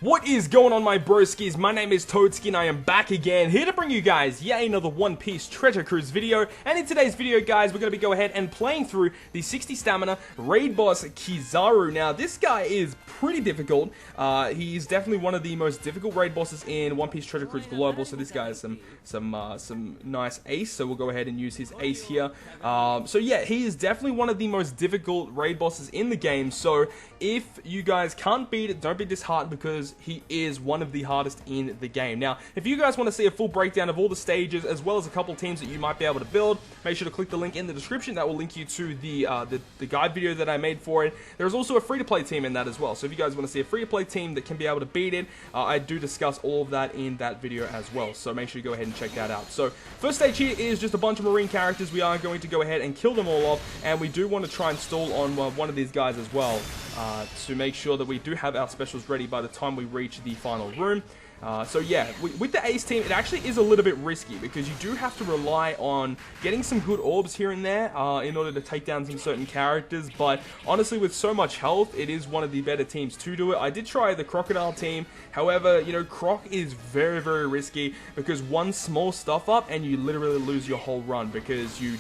What is going on, my broskiis? My name is Toadski and I am back again, here to bring you guys yet another One Piece Treasure Cruise video. And in today's video, guys, we're going to be going ahead and playing through the 60 stamina raid boss KIZARU. Now, this guy is pretty difficult. He's definitely one of the most difficult raid bosses in One Piece Treasure Cruise Global. So this guy has some nice ace. So we'll go ahead and use his ace here. So yeah, he is definitely one of the most difficult raid bosses in the game. So if you guys can't beat it, don't be disheartened, because he is one of the hardest in the game. Now, if you guys want to see a full breakdown of all the stages, as well as a couple teams that you might be able to build, make sure to click the link in the description. That will link you to the guide video that I made for it. There's also a free-to-play team in that as well. So if you guys want to see a free-to-play team that can be able to beat it, I do discuss all of that in that video as well. So make sure you go ahead and check that out. So first stage here is just a bunch of marine characters. We are going to go ahead and kill them all off, and we do want to try and stall on one of these guys as well, to make sure that we do have our specials ready by the time we reach the final room. So yeah, with the ace team, it actually is a little bit risky, because you do have to rely on getting some good orbs here and there in order to take down some certain characters. But honestly, with so much health, it is one of the better teams to do it. I did try the crocodile team. However, you know, Croc is very, very risky, because one small stuff up and you literally lose your whole run, because you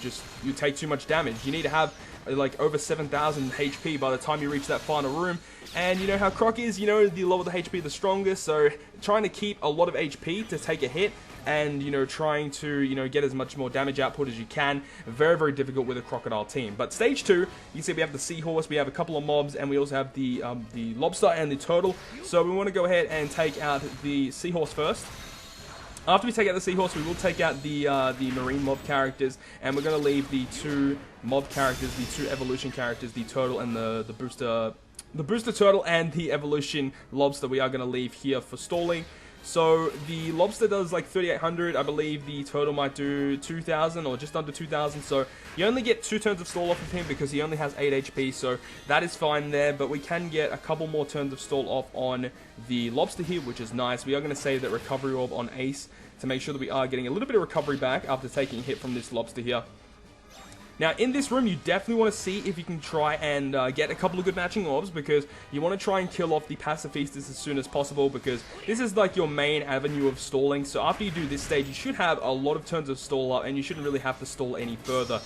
take too much damage. You need to have like over 7,000 HP by the time you reach that final room. And you know how Croc is, you know, the lower the HP, the stronger. So trying to keep a lot of HP to take a hit, and, you know, trying to, you know, get as much more damage output as you can. Very, very difficult with a crocodile team. But stage 2, you can see we have the seahorse, we have a couple of mobs, and we also have the lobster and the turtle. So we want to go ahead and take out the seahorse first. After we take out the seahorse, we will take out the marine mob characters, and we're going to leave the two mob characters, the two evolution characters, the turtle and the booster turtle and the evolution lobster, we are going to leave here for stalling. So the lobster does like 3,800, I believe the turtle might do 2,000 or just under 2,000. So you only get 2 turns of stall off of him, because he only has 8 HP. So that is fine there, but we can get a couple more turns of stall off on the lobster here, which is nice. We are going to save that recovery orb on ace to make sure that we are getting a little bit of recovery back after taking a hit from this lobster here. Now, in this room, you definitely want to see if you can try and get a couple of good matching orbs, because you want to try and kill off the pacifistas as soon as possible, because this is like your main avenue of stalling. So after you do this stage, you should have a lot of turns of stall up, and you shouldn't really have to stall any further.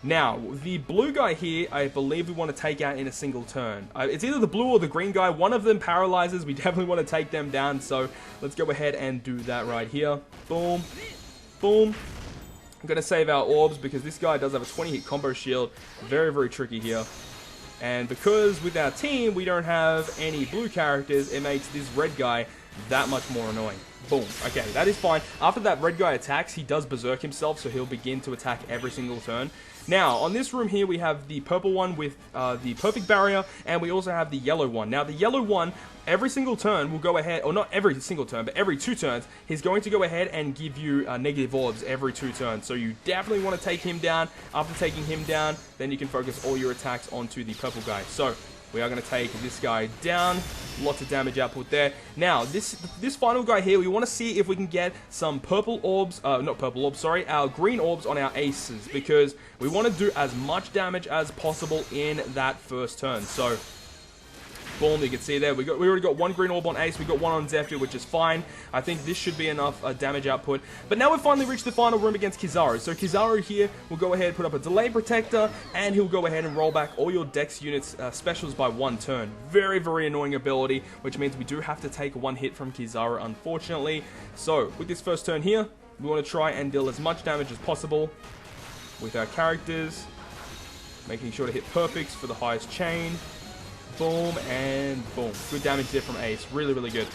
Now, the blue guy here, I believe we want to take out in a single turn. It's either the blue or the green guy. One of them paralyzes. We definitely want to take them down, so let's go ahead and do that right here. Boom. Boom. I'm going to save our orbs, because this guy does have a 20-hit combo shield. Very, very tricky here. And because with our team, we don't have any blue characters, it makes this red guy that much more annoying. Boom. Okay, that is fine. After that red guy attacks, he does berserk himself, so he'll begin to attack every single turn. Now, on this room here, we have the purple one with the perfect barrier, and we also have the yellow one. Now, the yellow one, every single turn will go ahead, or not every single turn, but every 2 turns, he's going to go ahead and give you negative orbs every 2 turns. So you definitely want to take him down. After taking him down, then you can focus all your attacks onto the purple guy. So we are going to take this guy down. Lots of damage output there. Now, this final guy here, we want to see if we can get some purple orbs, not purple orbs, sorry, our green orbs on our aces, because we want to do as much damage as possible in that first turn. So boom, you can see there, we already got 1 green orb on ace, we got 1 on Zephyr, which is fine. I think this should be enough damage output. But now we've finally reached the final room against KIZARU. So KIZARU here will go ahead and put up a delay protector, and he'll go ahead and roll back all your dex units specials by 1 turn. Very, very annoying ability, which means we do have to take 1 hit from KIZARU, unfortunately. So with this first turn here, we want to try and deal as much damage as possible with our characters, making sure to hit perfects for the highest chain. Boom, and boom. Good damage there from ace. Really, really good.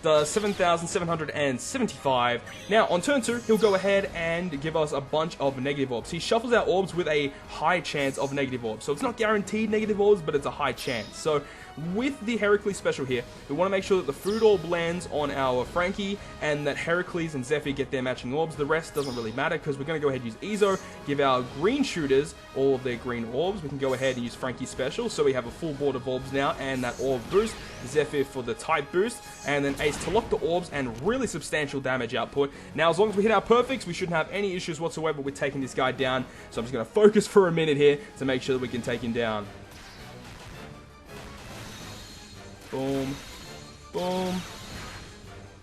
The 7,775. Now, on turn 2, he'll go ahead and give us a bunch of negative orbs. He shuffles our orbs with a high chance of negative orbs. So it's not guaranteed negative orbs, but it's a high chance. So with the Heracles special here, we want to make sure that the food orb lands on our Frankie, and that Heracles and Zephyr get their matching orbs. The rest doesn't really matter, because we're going to go ahead and use Izo, give our green shooters all of their green orbs. We can go ahead and use Frankie's special, so we have a full board of orbs now, and that orb boost. Zephyr for the type boost, and then ace to lock the orbs, and really substantial damage output. Now, as long as we hit our perfects, we shouldn't have any issues whatsoever with taking this guy down. So I'm just going to focus for a minute here to make sure that we can take him down. Boom. Boom.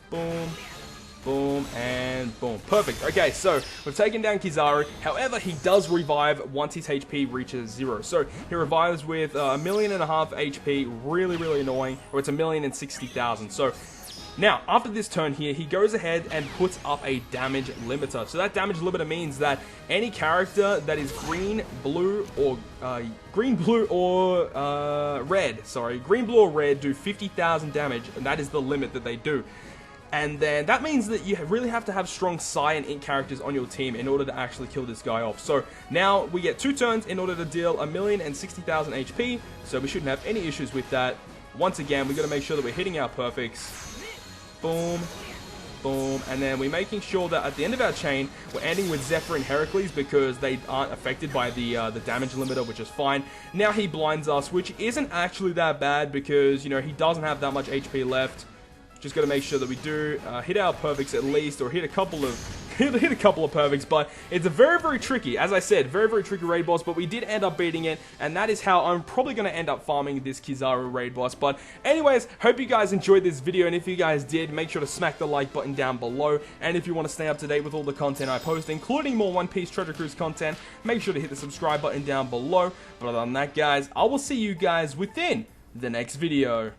Boom. Boom, and boom. Perfect. Okay, so we've taken down KIZARU. However, he does revive once his HP reaches 0. So he revives with 1.5 million HP. Really, really annoying. Or it's 1,060,000. So now, after this turn here, he goes ahead and puts up a damage limiter. So that damage limiter means that any character that is green, blue, or red, green, blue, or red do 50,000 damage, and that is the limit that they do. And then that means that you really have to have strong Psi and Int characters on your team in order to actually kill this guy off. So now we get 2 turns in order to deal 1,060,000 HP, so we shouldn't have any issues with that. Once again, we got to make sure that we're hitting our perfects. Boom, boom, and then we're making sure that at the end of our chain, we're ending with Zephyr and Heracles because they aren't affected by the damage limiter, which is fine. Now he blinds us, which isn't actually that bad because, you know, he doesn't have that much HP left. Just got to make sure that we do hit our perfects at least, or hit a couple of perfects, but it's a very, very tricky, as I said, very, very tricky raid boss, but we did end up beating it, and that is how I'm probably going to end up farming this KIZARU raid boss. But anyways, hope you guys enjoyed this video, and if you guys did, make sure to smack the like button down below, and if you want to stay up to date with all the content I post, including more One Piece Treasure Cruise content, make sure to hit the subscribe button down below. But other than that, guys, I will see you guys within the next video.